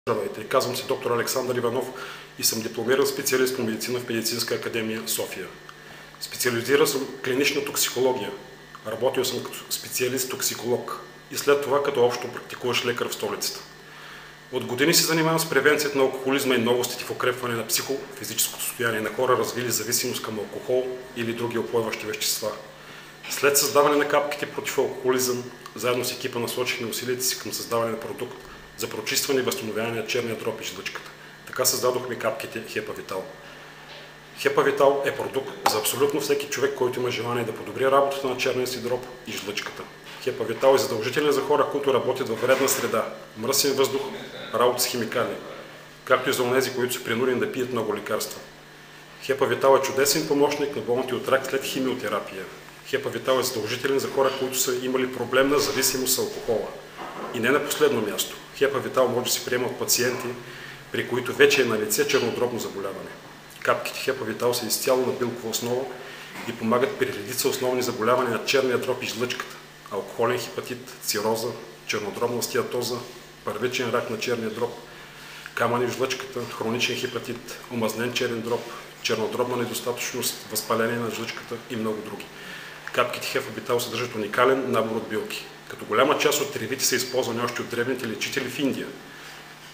Здравейте, казвам се доктор Александър Иванов и съм дипломиран специалист по медицина в Медицинска академия София. Специализирал съм клинична токсикология. Работил съм като специалист-токсиколог и след това като общо практикуващ лекар в столицата. От години се занимавам с превенцията на алкохолизма и новостите в укрепване на психофизическото състояние на хора, развили зависимост към алкохол или други упойващи вещества. След създаване на капките против алкохолизъм, заедно с екипа насочихме усилията си към създаване на продукт за прочистване и възстановяване на черния дроб и жлъчката. Така създадохме капките HEPA-Vital. HEPA-Vital е продукт за абсолютно всеки човек, който има желание да подобри работата на черния си дроб и жлъчката. HEPA-Vital е задължителен за хора, които работят във вредна среда, мръсен въздух, работа с химикали, както и за онези, които са принудени да пият много лекарства. HEPA-Vital е чудесен помощник на болните от рак след химиотерапия. HEPA-Vital е задължителен за хора, които са имали проблемна зависимост с алкохола. И не на последно място, HEPA-Vital може да се приема от пациенти, при които вече е налице чернодробно заболяване. Капките HEPA-Vital са изцяло на билкова основа и помагат при редица основни заболявания на черния дроб и жлъчката: алкохолен хепатит, цироза, чернодробна стеатоза, първичен рак на черния дроб, камъни в жлъчката, хроничен хепатит, омазнен черен дроб, чернодробна недостатъчност, възпаление на жлъчката и много други. Капките HEPA-Vital съдържат уникален набор от билки, като голяма част от тревите са използвани още от древните лечители в Индия.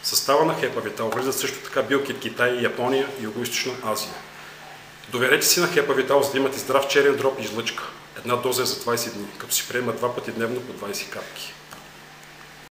В състава на HEPA-Vital влизат също така билки от Китай, Япония и Югоизточна Азия. Доверете си на HEPA-Vital, за да имате здрав черен дроб и жлъчка. Една доза е за 20 дни, като си приема 2 пъти дневно по 20 капки.